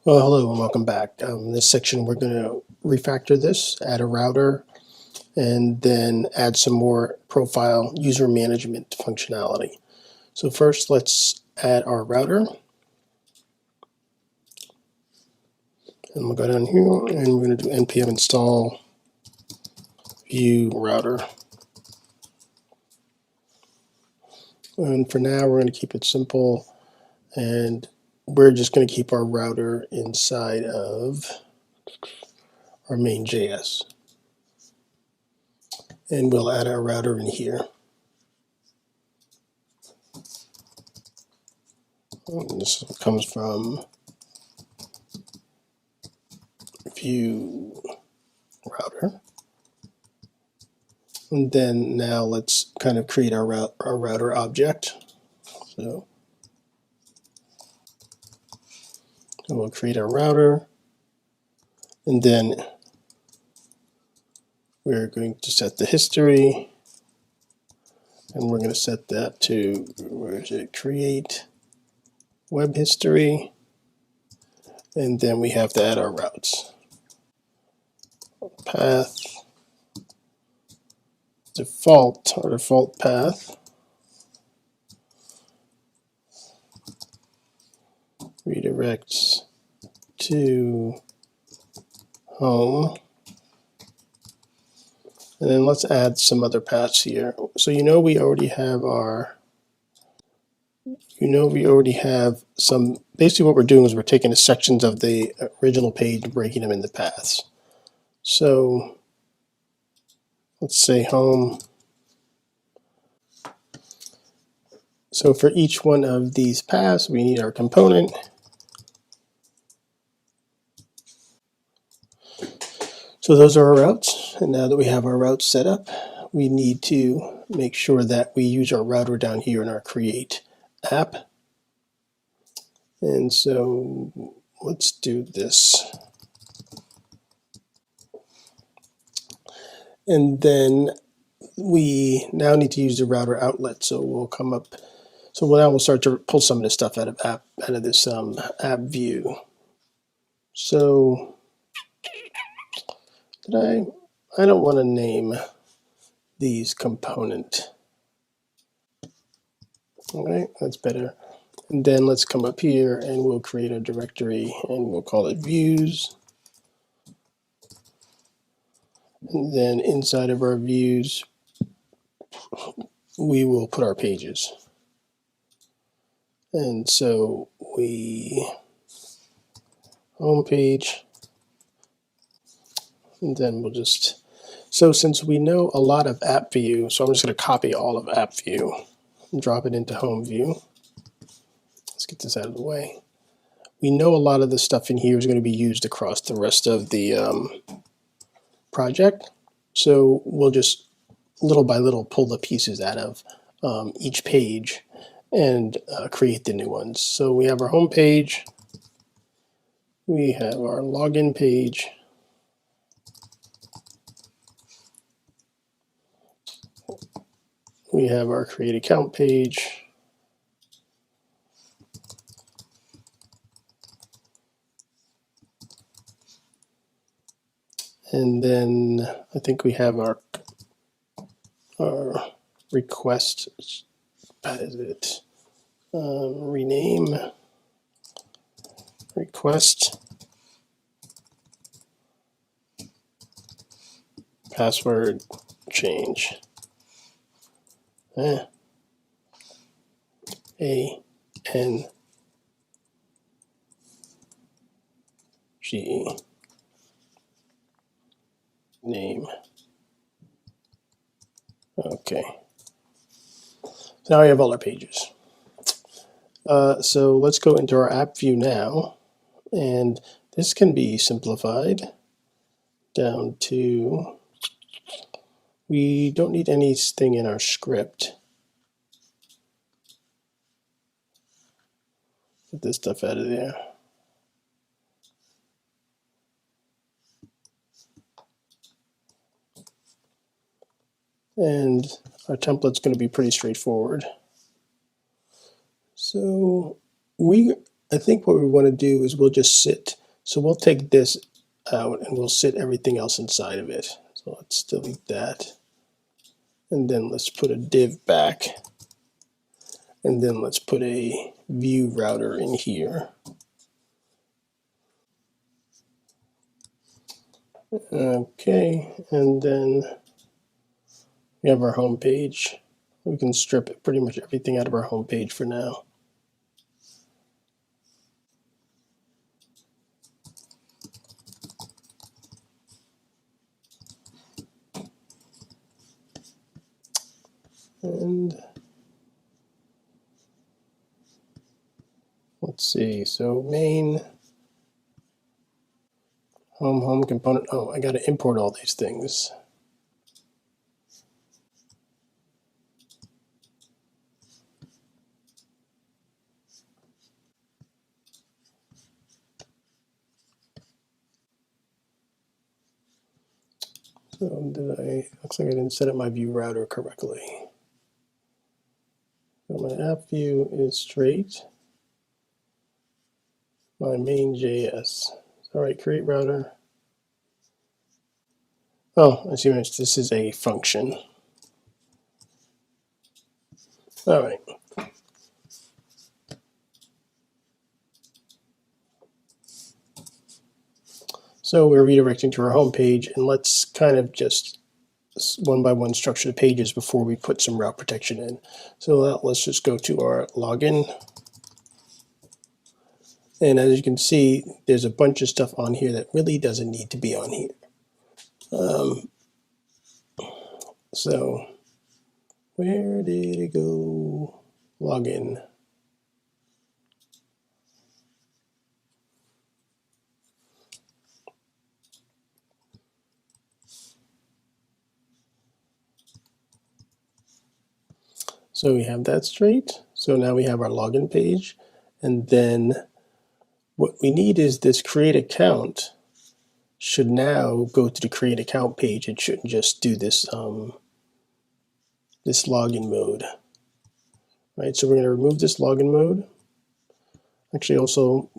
Well, hello and welcome back. In this section, we're going to refactor this, add a router, and then add some more profile user management functionality. So first, let's add our router. And we'll go down here and we're going to do npm install Vue-Router. And for now, we're going to keep it simple, and we're just going to keep our router inside of our main.js. And we'll add our router in here. And this comes from Vue-Router. And then now let's kind of create our router object. So we'll create our router, and then we're going to set the history, and we're going to set that to, where is it, create web history, and then we have to add our routes. Path, our default path, redirects to home. And then let's add some other paths here. So we already have some, basically what we're doing is we're taking the sections of the original page and breaking them into paths. So let's say home. So for each one of these paths, we need our component. So those are our routes, and now that we have our routes set up, we need to make sure that we use our router down here in our create app. And so let's do this. And then we now need to use the router outlet. So we'll come up. So now we'll start to pull some of this stuff out of this App.vue. So I don't want to name these component. All right, that's better. And then let's come up here and we'll create a directory and we'll call it views. And then inside of our views, we will put our pages. And so home page, and then we'll just, so since we know a lot of App.vue, so I'm just going to copy all of App.vue and drop it into home view. Let's get this out of the way. We know a lot of the stuff in here is going to be used across the rest of the project. So we'll just little by little pull the pieces out of each page and create the new ones. So we have our home page, we have our login page, we have our create account page, and then I think we have our request, rename, request, password change. A-N-G name. Okay. So now we have all our pages. So let's go into our App.vue now, and this can be simplified down to, we don't need anything in our script. Get this stuff out of there. And our template's going to be pretty straightforward. So we I think what we want to do is we'll just sit. So we'll take this out and we'll sit everything else inside of it. So let's delete that. And then let's put a div back. And then let's put a Vue-Router in here. Okay, and then we have our home page. We can strip pretty much everything out of our home page for now. And let's see, so main, home component. Oh, I got to import all these things. So looks like I didn't set up my Vue-Router correctly. So my App.vue is straight. My main.js. All right, create router. Oh, I see. This is a function. All right. So we're redirecting to our home page, and let's kind of just one by one structure the pages before we put some route protection in. So let's just go to our login. And as you can see, there's a bunch of stuff on here that really doesn't need to be on here. So where did it go? Login. So we have that straight. So now we have our login page. And then what we need is this create account should now go to the create account page. It shouldn't just do this, this login mode. Right, so we're going to remove this login mode. Actually, also,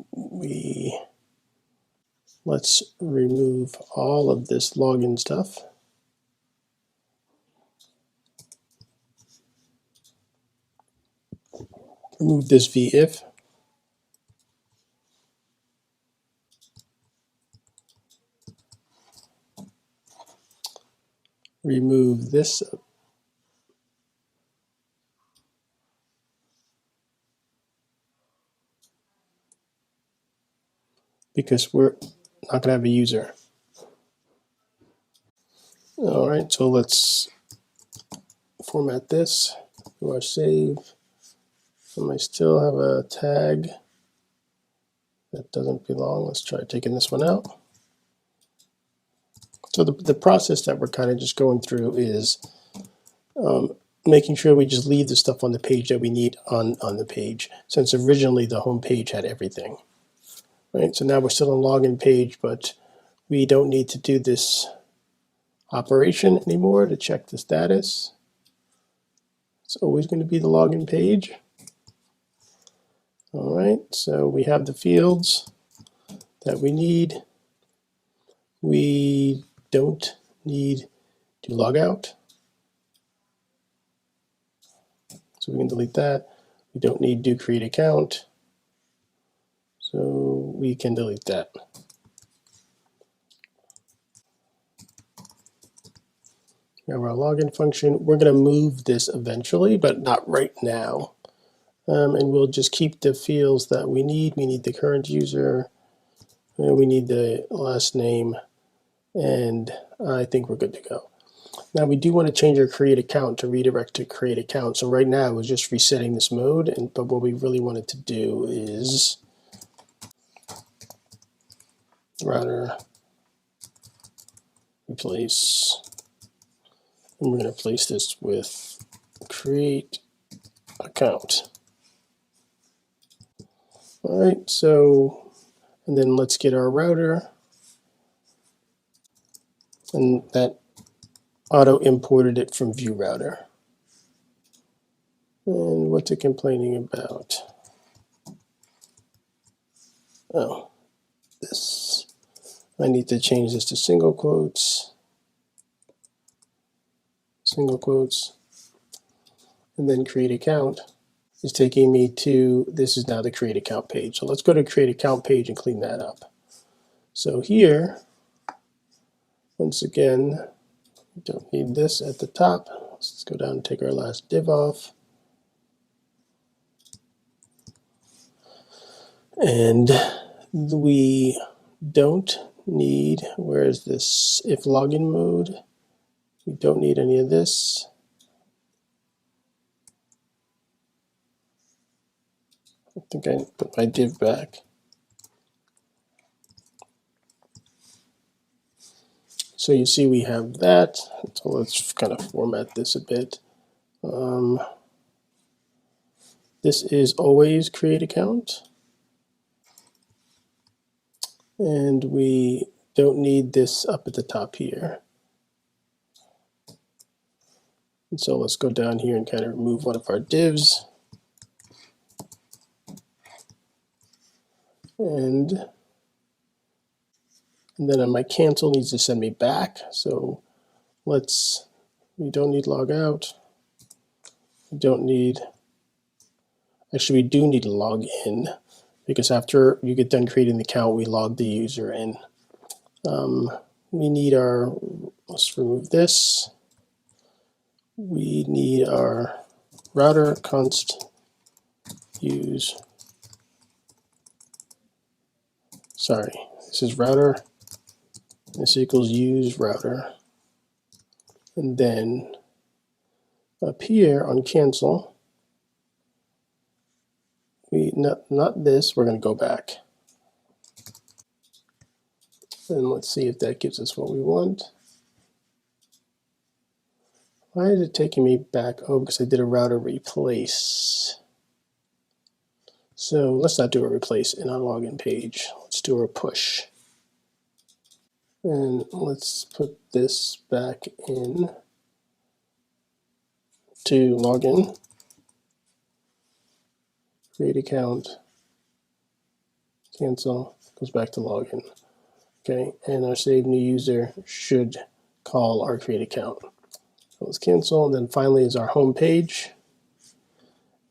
let's remove all of this login stuff. Remove this vif. Remove this. Because we're not going to have a user. All right, so let's format this. Do our save. And I still have a tag that doesn't belong. Let's try taking this one out. So the process that we're kind of just going through is making sure we just leave the stuff on the page that we need on the page, since originally the home page had everything. Right, so now we're still on login page, but we don't need to do this operation anymore to check the status. It's always going to be the login page. All right, so we have the fields that we need. We don't need to log out. So we can delete that. We don't need to create account. So we can delete that. We have our login function. We're going to move this eventually, but not right now. And we'll just keep the fields that we need. We need the current user. We need the last name. And I think we're good to go. Now we do want to change our create account to redirect to create account. So right now we're just resetting this mode, but what we really wanted to do is router replace, and we're going to place this with create account. All right, so, and then let's get our router, and that auto imported it from Vue-Router. And what's it complaining about? Oh, this. I need to change this to single quotes, and then create account is taking me to, this is now the create account page. So let's go to create account page and clean that up. So here, once again, we don't need this at the top. Let's go down and take our last div off. And we don't need, where is this? If login mode, we don't need any of this. I think I put my div back. So you see we have that. So let's kind of format this a bit. This is always create account. And we don't need this up at the top here. And so let's go down here and kind of remove one of our divs. And then my cancel needs to send me back. So we don't need logout. We don't need, actually we do need to log in, because after you get done creating the account, we log the user in. We need our, let's remove this. We need our router const use, sorry, this is router, this equals use router. And then up here on cancel, not this, we're going to go back. And let's see if that gives us what we want. Why is it taking me back? Oh, because I did a router replace. So let's not do a replace in our login page. Let's do a push. And let's put this back in to login. Create account. Cancel. Goes back to login. Okay, and our save new user should call our create account. So let's cancel, and then finally is our home page.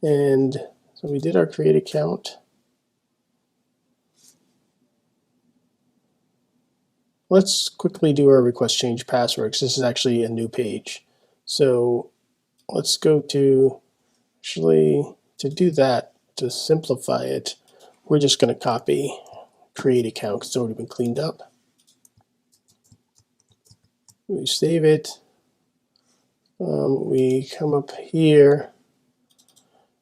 And so we did our create account. Let's quickly do our request change password, because this is actually a new page. So let's go to, actually, to do that, to simplify it, we're just going to copy create account because it's already been cleaned up. We save it. We come up here.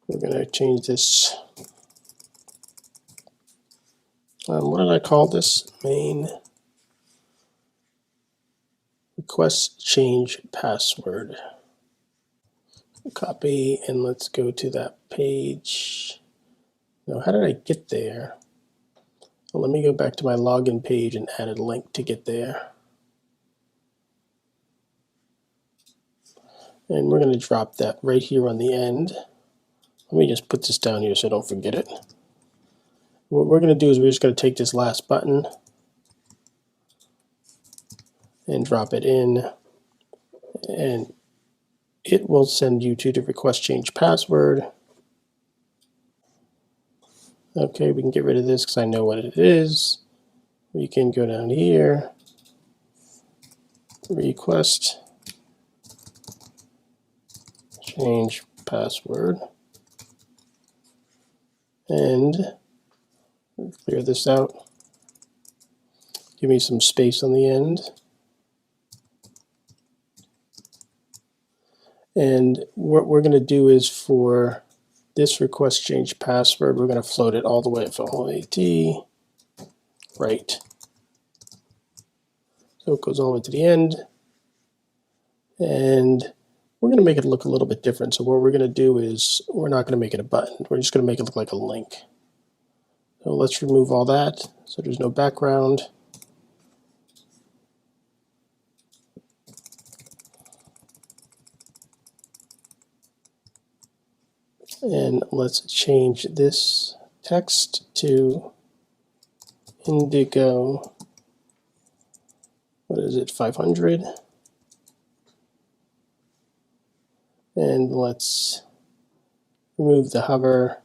We're going to change this. What did I call this? Main request change password. Copy, and let's go to that page. Now, how did I get there? Well, let me go back to my login page and add a link to get there. And we're going to drop that right here on the end. Let me just put this down here so I don't forget it. What we're going to do is we're just going to take this last button and drop it in, and it will send you to the request change password. Okay, we can get rid of this because I know what it is. We can go down here, request change password, and clear this out. Give me some space on the end. And what we're going to do is for this request change password, we're going to float it all the way from OAT, right. So it goes all the way to the end. And we're going to make it look a little bit different. So what we're going to do is we're not going to make it a button. We're just going to make it look like a link. So let's remove all that so there's no background. And let's change this text to indigo, what is it, 500. And let's remove the hover.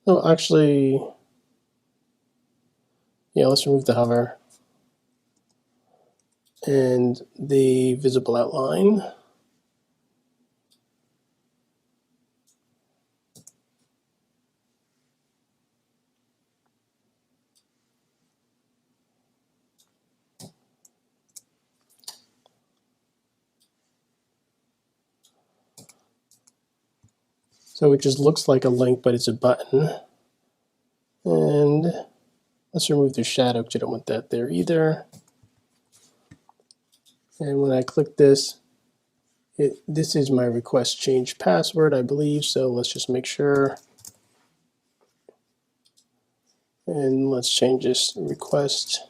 Oh, actually, yeah, let's remove the hover and the visible outline. So it just looks like a link, but it's a button. And let's remove the shadow because I don't want that there either. And when I click this, this is my request change password, I believe. So let's just make sure. And let's change this request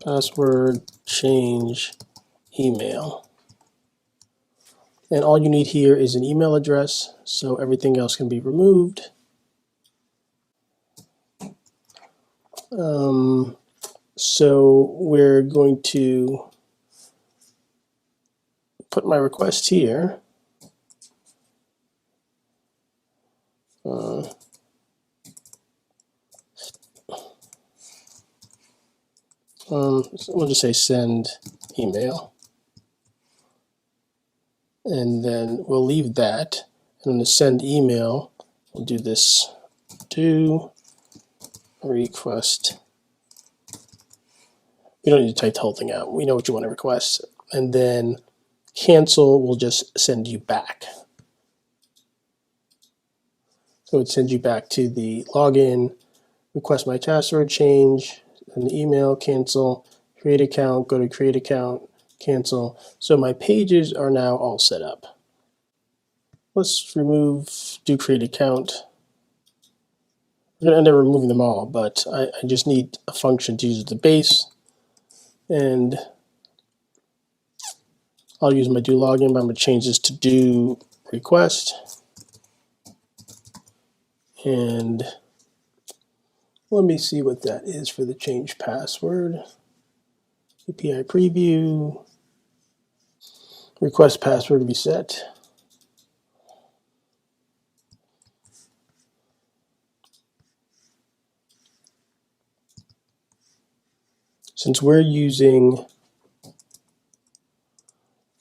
password change email. And all you need here is an email address, so everything else can be removed. So we're going to put my request here. So we'll just say send email. And then we'll leave that. And on the send email, we'll do this do request. You don't need to type the whole thing out. We know what you want to request. And then cancel will just send you back. So it sends you back to the login, request my password change, and the email, cancel, create account, go to create account, cancel. So my pages are now all set up. Let's remove do create account. We're going to end up removing them all, but I just need a function to use the base. And I'll use my do login, but I'm going to change this to do request. And let me see what that is for the change password. API preview, request password reset. Since we're using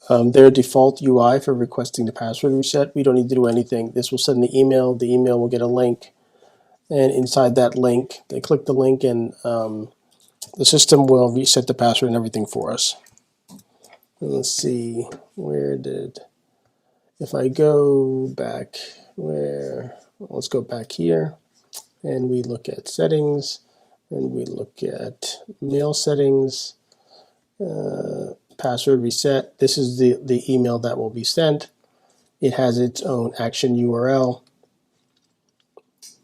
their default UI for requesting the password reset, we don't need to do anything. This will send the email will get a link, and inside that link, they click the link and the system will reset the password and everything for us. And let's see, if I go back, let's go back here, and we look at settings, and we look at mail settings, password reset. This is the email that will be sent. It has its own action URL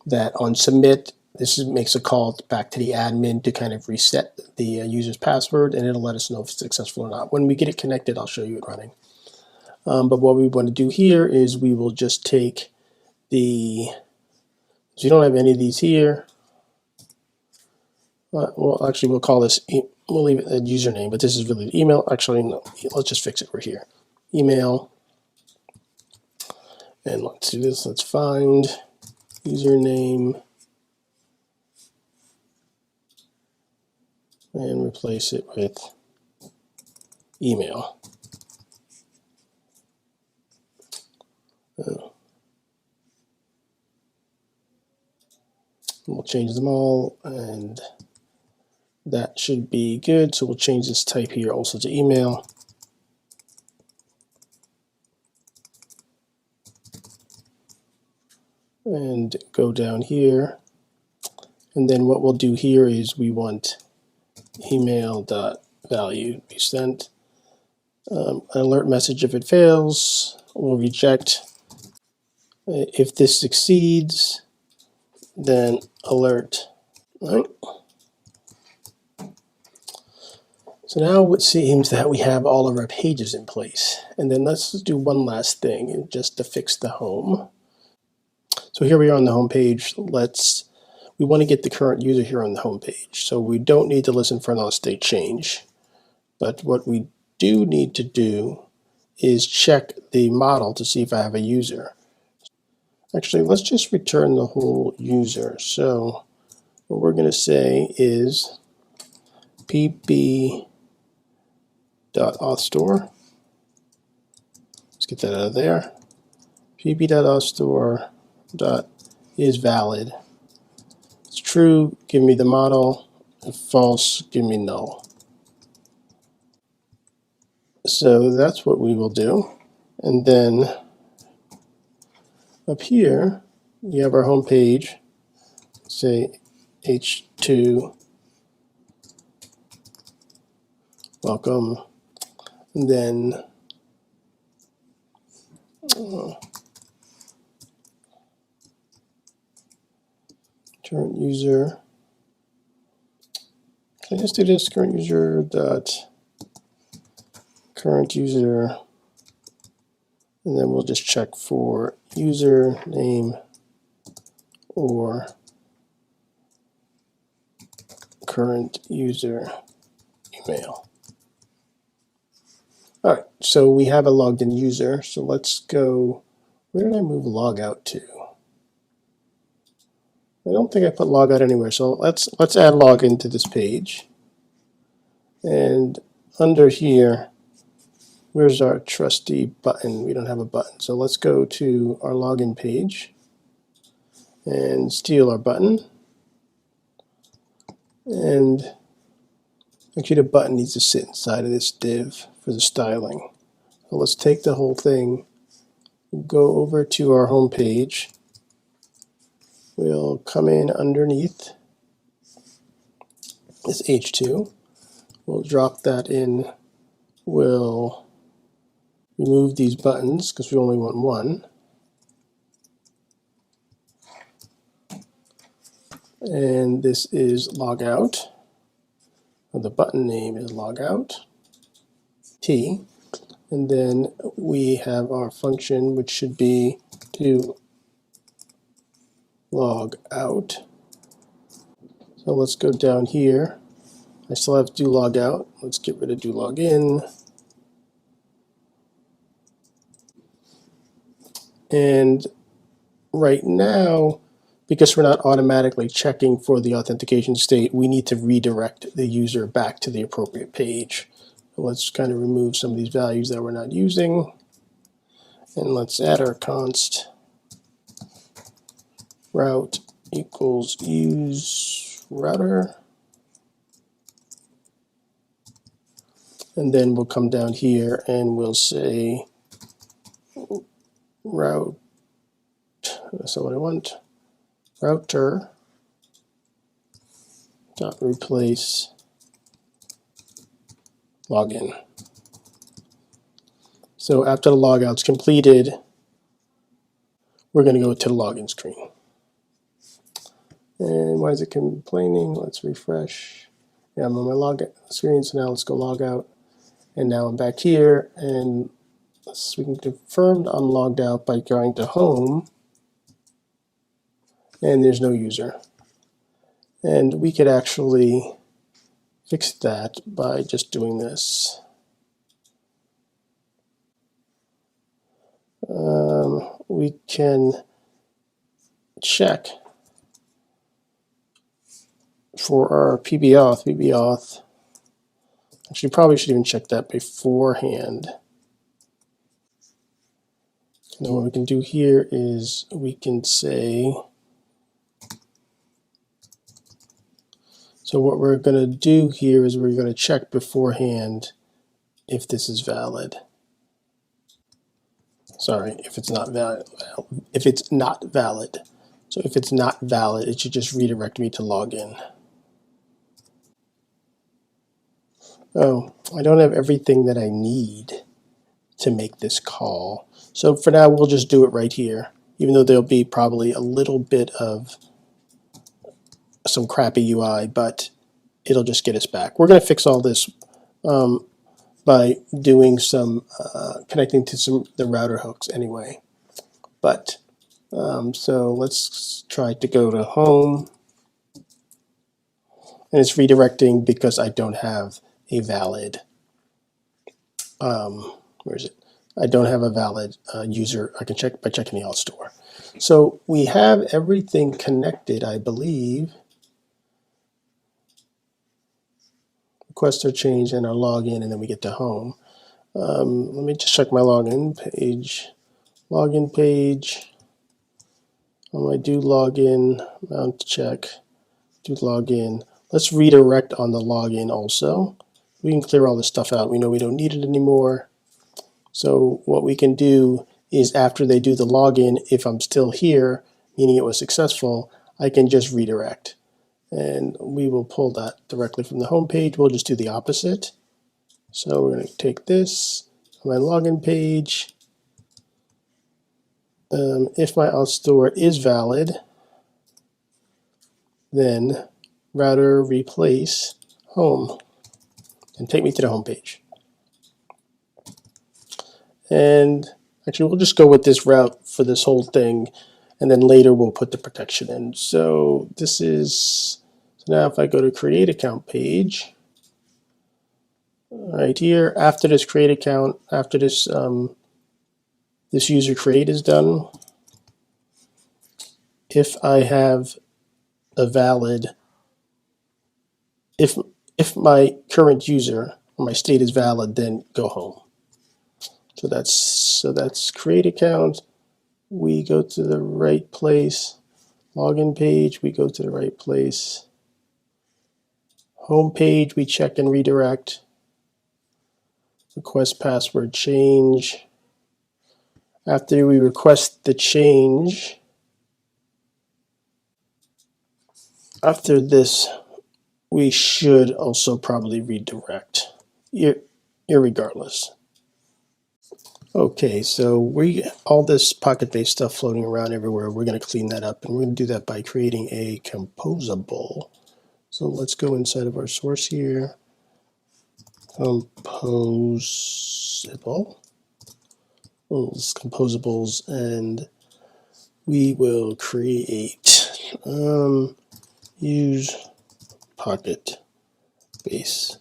that on submit, makes a call back to the admin to kind of reset the user's password, and it'll let us know if it's successful or not. When we get it connected, I'll show you it running. But what we want to do here is we will just take so you don't have any of these here. Well, actually, we'll call this, we'll leave it a username, but this is really the email. Actually, no, let's just fix it right here. Email. And let's do this. Let's find username and replace it with email. We'll change them all, and that should be good. So we'll change this type here also to email. And go down here. And then what we'll do here is we want email.value be sent. An alert message if it fails, we'll reject. If this succeeds, then alert. Right. So now it seems that we have all of our pages in place. And then let's do one last thing, just to fix the home. So here we are on the home page. We want to get the current user here on the home page. So we don't need to listen for an auth state change. But what we do need to do is check the model to see if I have a user. Actually, let's just return the whole user. So what we're going to say is pb.authStore. Let's get that out of there. pb.authStore is valid. If it's true, give me the model. If false, give me null. So that's what we will do. And then up here, you have our home page. Say h2 welcome. And then current user. Can I just do this? Current user dot current user, and then we'll just check for user name or current user email. All right, so we have a logged in user. So let's go. Where did I move logout to? I don't think I put logout anywhere. So let's add login to this page. And under here, where's our trusty button? We don't have a button. So let's go to our login page and steal our button. And actually the button needs to sit inside of this div for the styling. So let's take the whole thing, go over to our home page. We'll come in underneath this H2. We'll drop that in. We'll remove these buttons because we only want one. And this is logout. The button name is logout T. And then we have our function, which should be do log out. So let's go down here. I still have do log out. Let's get rid of do log in. And right now, because we're not automatically checking for the authentication state, we need to redirect the user back to the appropriate page. Let's kind of remove some of these values that we're not using. And let's add our const route equals use router. And then we'll come down here and we'll say route, that's not what I want, router dot replace login. So after the logout's completed, we're going to go to the login screen. And why is it complaining? Let's refresh. Yeah, I'm on my login screen, so now let's go log out. And now I'm back here, and we can confirm I'm logged out by going to home, and there's no user. And we could actually fix that by just doing this. We can check for our PB auth. Actually, probably should even check that beforehand. And then what we can do here is we can say, so what we're going to do here is we're going to check beforehand if this is valid. Sorry, if it's not valid. If it's not valid. So if it's not valid, it should just redirect me to login. Oh, I don't have everything that I need to make this call. So for now, we'll just do it right here, even though there'll be probably a little bit of some crappy UI, but it'll just get us back. We're going to fix all this by doing some connecting to the router hooks anyway. But So let's try to go to home, and it's redirecting because I don't have a valid, where is it? I don't have a valid user. I can check by checking the Auth store. So we have everything connected, I believe. Requests are changed and our login, and then we get to home. Let me just check my login page. Login page. I do login, mount check, do login. Let's redirect on the login also. We can clear all this stuff out. We know we don't need it anymore. So what we can do is after they do the login, if I'm still here, meaning it was successful, I can just redirect. And we will pull that directly from the home page. We'll just do the opposite. So we're going to take this, my login page. If my auth store is valid, then router replace home and take me to the home page. And actually, we'll just go with this route for this whole thing, and then later we'll put the protection in. So this is, so now if I go to create account page, right here, after this create account, after this this user create is done, if I have a valid, if my current user or my state is valid, then go home. So that's create account. We go to the right place. Login page, we go to the right place. Home page, we check and redirect. Request password change. After we request the change, after this, we should also probably redirect, irregardless. Okay, so all this PocketBase stuff floating around everywhere, we're going to clean that up, and we're going to do that by creating a composable. So let's go inside of our source here. Composable. Composables, and we will create use PocketBase.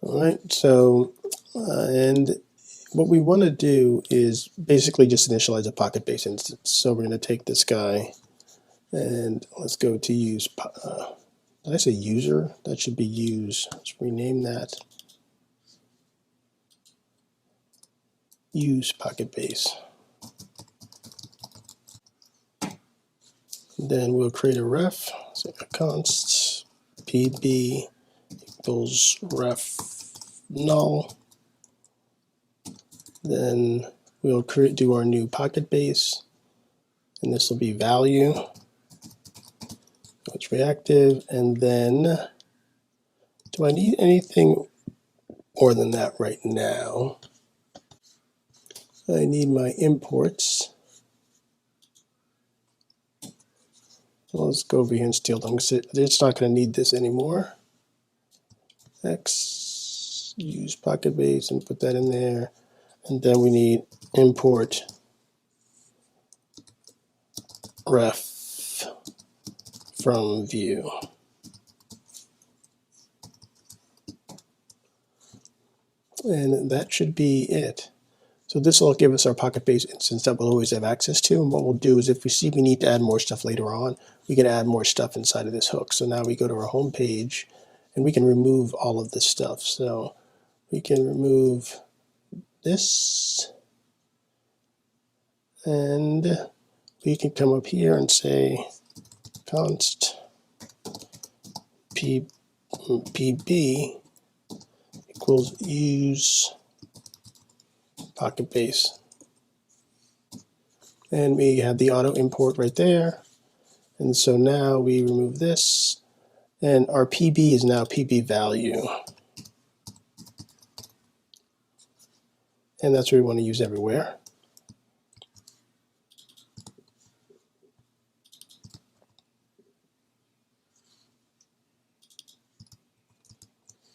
All right, so and what we want to do is basically just initialize a PocketBase instance. So we're going to take this guy and let's go to use, did I say user? That should be use. Let's rename that. Use PocketBase. Then we'll create a ref, so a const pb equals ref null. Then we'll do our new PocketBase, and this will be value. It's reactive, and then do I need anything more than that right now? I need my imports. Well, let's go over here and steal them because it's not going to need this anymore. X, use PocketBase and put that in there. And then we need import ref from Vue. And that should be it. So this will give us our PocketBase instance that we'll always have access to. And what we'll do is if we see we need to add more stuff later on, we can add more stuff inside of this hook. So now we go to our home page and we can remove all of this stuff. So we can remove this, and we can come up here and say const pb equals use PocketBase. And we have the auto import right there. And so now we remove this, and our PB is now PB value. And that's what we want to use everywhere.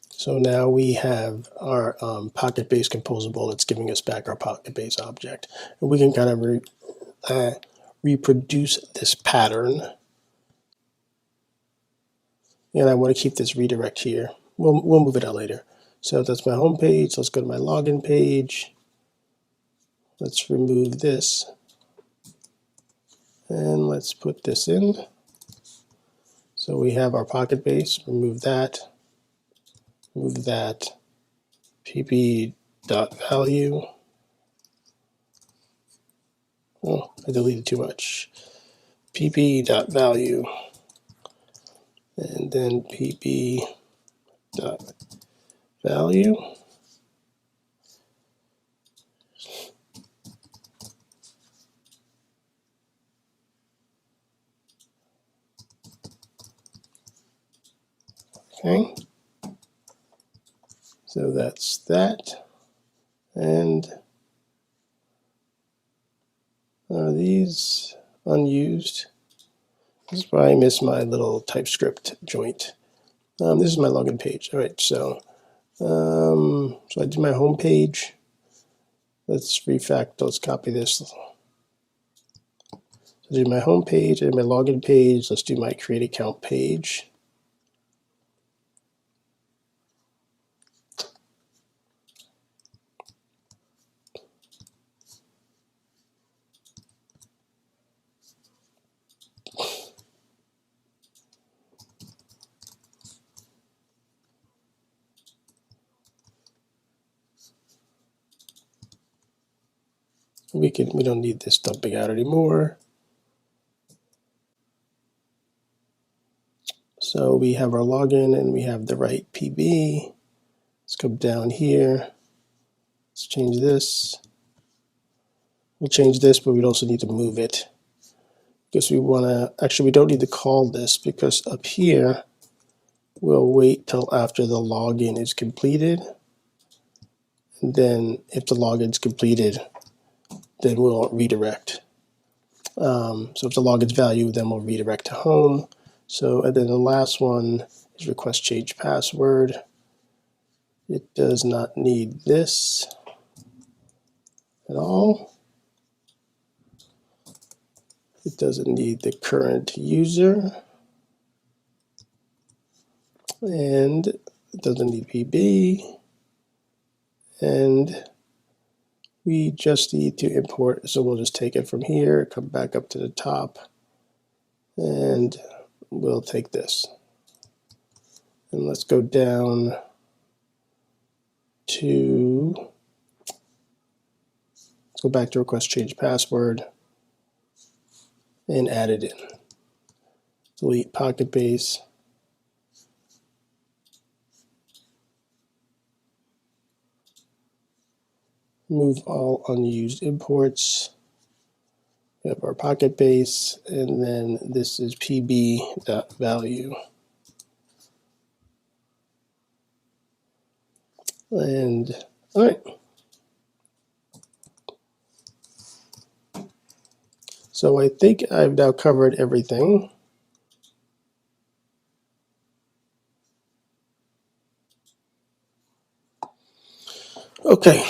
So now we have our PocketBase composable that's giving us back our PocketBase object. And we can kind of reproduce this pattern. And I want to keep this redirect here. We'll move it out later. So that's my home page. Let's go to my login page. Let's remove this. And let's put this in. So we have our PocketBase. Remove that. Move that. pp.value. Oh, I deleted too much. pp.value. And then pp.value. Okay. So that's that. And are these unused? This is why I missed my little TypeScript joint. This is my login page. All right, so I do my home page. Let's refactor. Let's copy this. So do my home page and my login page. Let's do my create account page. We don't need this dumping out anymore. So we have our login and we have the right PB. Let's come down here. Let's change this. We'll change this, but we'd also need to move it because we want to, actually we don't need to call this because up here, we'll wait till after the login is completed. And then if the login's completed, then we'll redirect. So if the login's value, then we'll redirect to home. So, and then the last one is request change password. It does not need this at all. It doesn't need the current user. And it doesn't need PB. And we just need to import, so we'll just take it from here, come back up to the top, and we'll take this. And let's go down to, let's go back to request change password and add it in. Delete PocketBase. Move all unused imports. We have our PocketBase, and then this is pb.value. And all right. So I think I've now covered everything. Okay.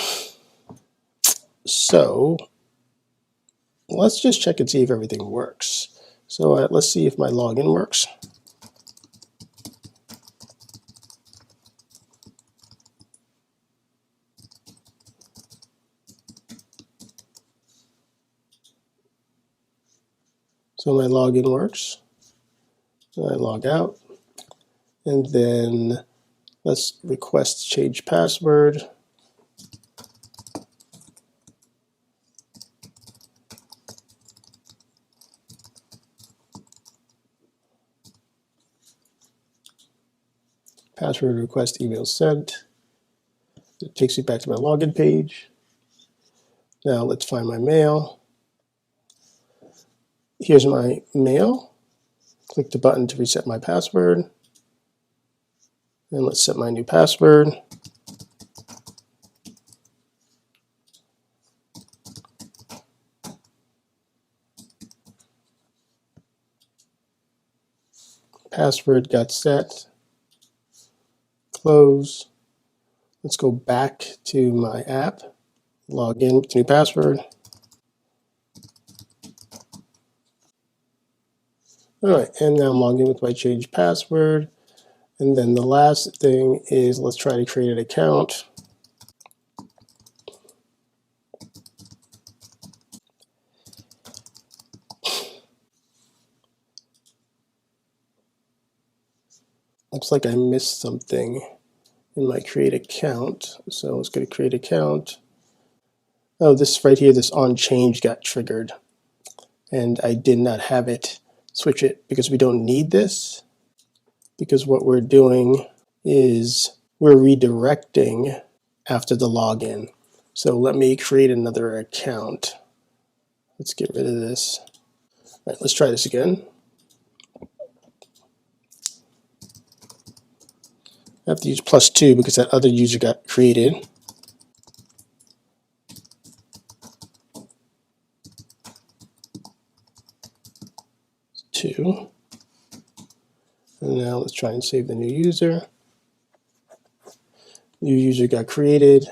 So let's just check and see if everything works. So let's see if my login works. So my login works. I log out. And then let's request change password. Password request email sent. It takes me back to my login page. Now let's find my mail. Here's my mail. Click the button to reset my password. And let's set my new password. Password got set. Close. Let's go back to my app. Log in with new password. All right, and now I'm logged in with my changed password. And then the last thing is let's try to create an account. Looks like I missed something in my create account. So let's go to create account. Oh, this right here, this on change got triggered. And I did not have it switch it because we don't need this. Because what we're doing is we're redirecting after the login. So let me create another account. Let's get rid of this. All right, let's try this again. I have to use +2 because that other user got created. Two. And now let's try and save the new user. New user got created.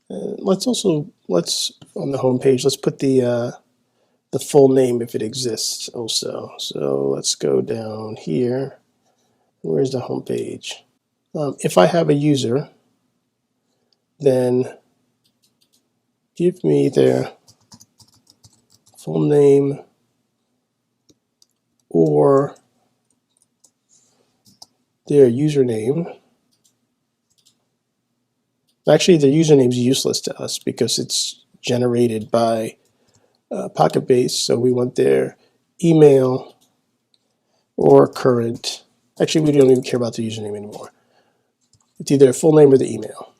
Let's on the home page, let's put the full name if it exists also. So let's go down here. Where's the home page? If I have a user, then give me their full name or their username. Actually, their username is useless to us because it's generated by PocketBase, so we want their email or current. Actually, we don't even care about the username anymore. It's either their full name or the email.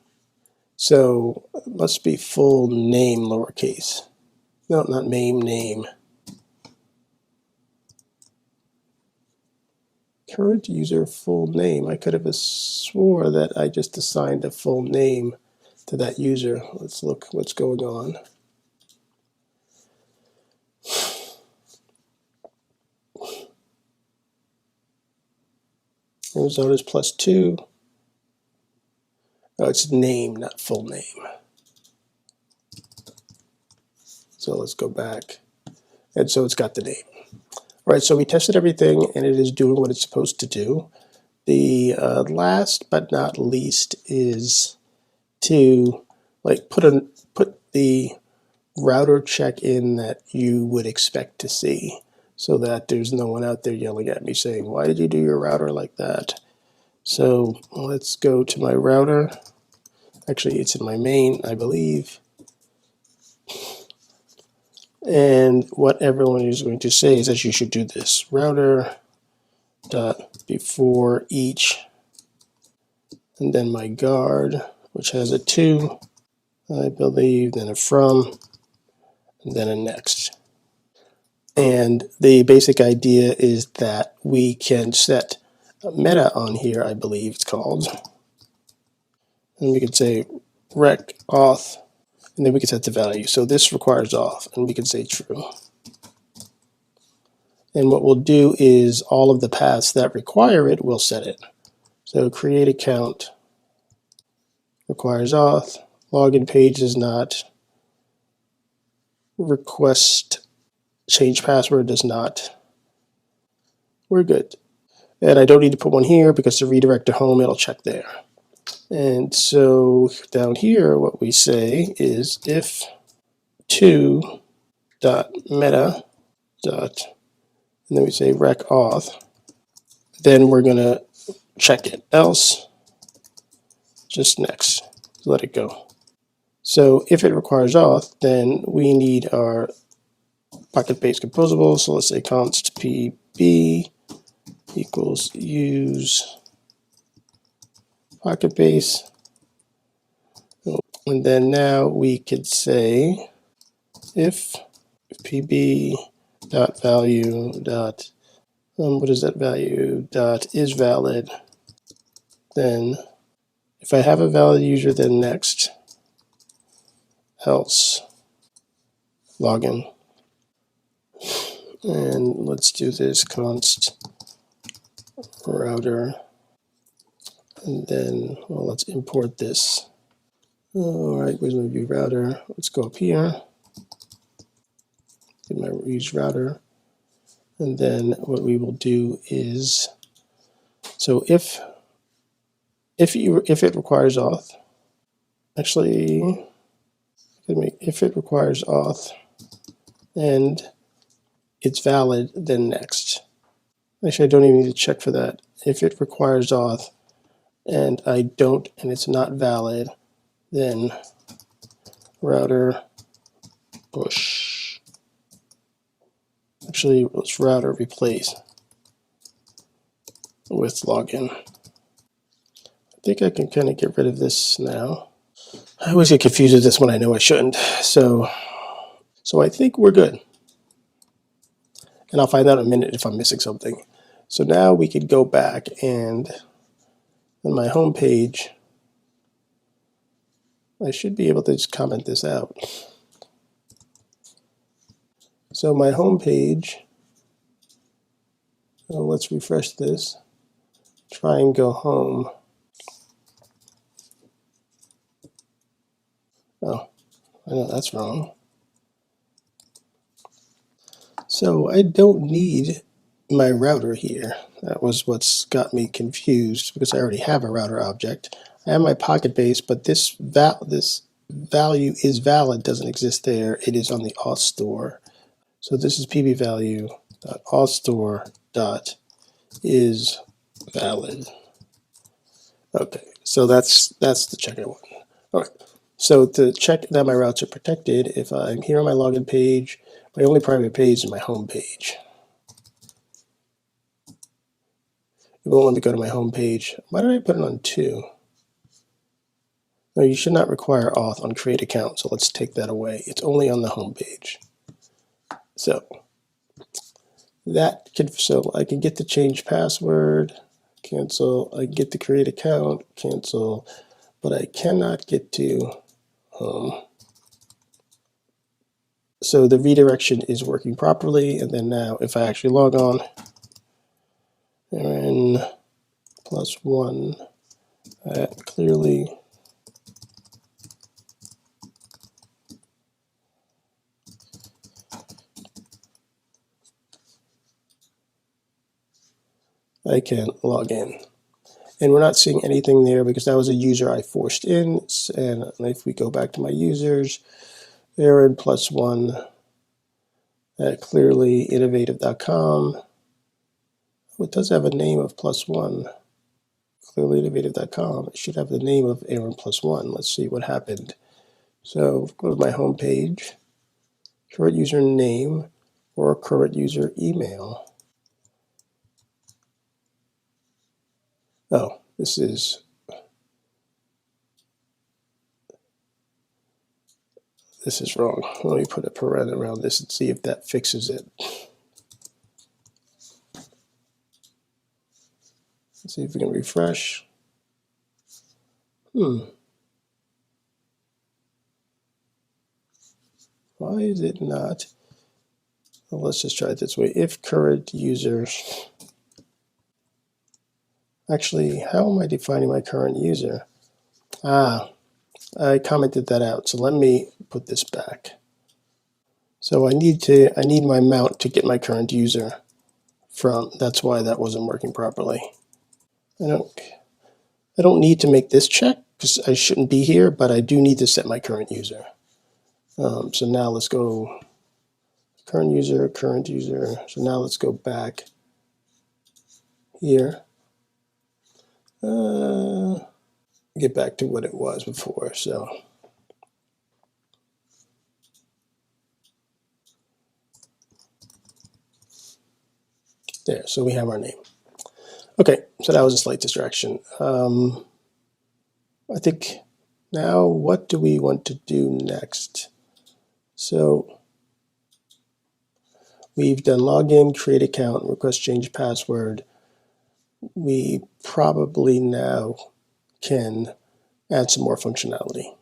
So it must be full name lowercase. No, not name. Current user full name. I could have swore that I just assigned a full name to that user. Let's look what's going on. Result is +2. Oh, it's name, not full name. So let's go back. And so it's got the name. All right, so we tested everything and it is doing what it's supposed to do. The last but not least is to put the router check in that you would expect to see so that there's no one out there yelling at me saying, why did you do your router like that? So let's go to my router. Actually, it's in my main, I believe. And what everyone is going to say is that you should do this. Router dot before each, and then my guard, which has a to, I believe, then a from, and then a next. And the basic idea is that we can set a meta on here, I believe it's called. And we can say rec auth, and then we can set the value. So this requires auth, and we can say true. And what we'll do is all of the paths that require it, we'll set it. So create account requires auth, login page does not, request change password does not. We're good. And I don't need to put one here because to redirect to home, it'll check there. And so down here, what we say is if to dot meta dot, and then we say rec auth, then we're going to check it. Else, just next. Let it go. So if it requires auth, then we need our PocketBase composable. So let's say const pb equals use PocketBase. And then now we could say if pb dot value dot what is that value dot is valid, then if I have a valid user, then next, else login. And let's do this const router, and then let's import this. All right, where's my Vue router? Let's go up here. Get my use router. And then what we will do is, so if it requires auth, actually, if it requires auth and it's valid, then next. Actually, I don't even need to check for that. If it requires auth and I don't, and it's not valid, then router push. Actually, let's router replace with login. I think I can kind of get rid of this now. I always get confused with this when I know I shouldn't. So I think we're good. And I'll find out in a minute if I'm missing something. So now we could go back and on my home page, I should be able to just comment this out. So my home page, let's refresh this, try and go home. Oh, I know that's wrong. So I don't need my router here. That was what's got me confused because I already have a router object. I have my PocketBase, but this value is valid doesn't exist there. It is on the auth store. So this is pbvalue.authStore.is valid. Okay, so that's the check I want. All right. So to check that my routes are protected, if I'm here on my login page, my only private page is my home page. It won't let me go to my home page. Why did I put it on 2? No, you should not require auth on create account, so let's take that away. It's only on the home page. So I can get to change password, cancel. I can get to create account, cancel, but I cannot get to home. So the redirection is working properly, and then now if I actually log on, Aaron +1 clearly I can log in. And we're not seeing anything there because that was a user I forced in. And if we go back to my users, Aaron +1 at clearly innovative.com. It does have a name of +1. Clearlyinnovative.com. It should have the name of Aaron +1. Let's see what happened. So go to my home page, current user name or current user email. Oh, this is wrong. Let me put a paren around this and see if that fixes it. Let's see if we can refresh. Why is it not? Well, let's just try it this way. If current users, actually, how am I defining my current user? I commented that out. So let me put this back. So I need my mount to get my current user from. That's why that wasn't working properly. I don't need to make this check because I shouldn't be here, but I do need to set my current user. So now let's go current user. So now let's go back here. Get back to what it was before. So there, so we have our name. Okay, so that was a slight distraction. I think now what do we want to do next? So we've done login, create account, request change password. We probably now can add some more functionality.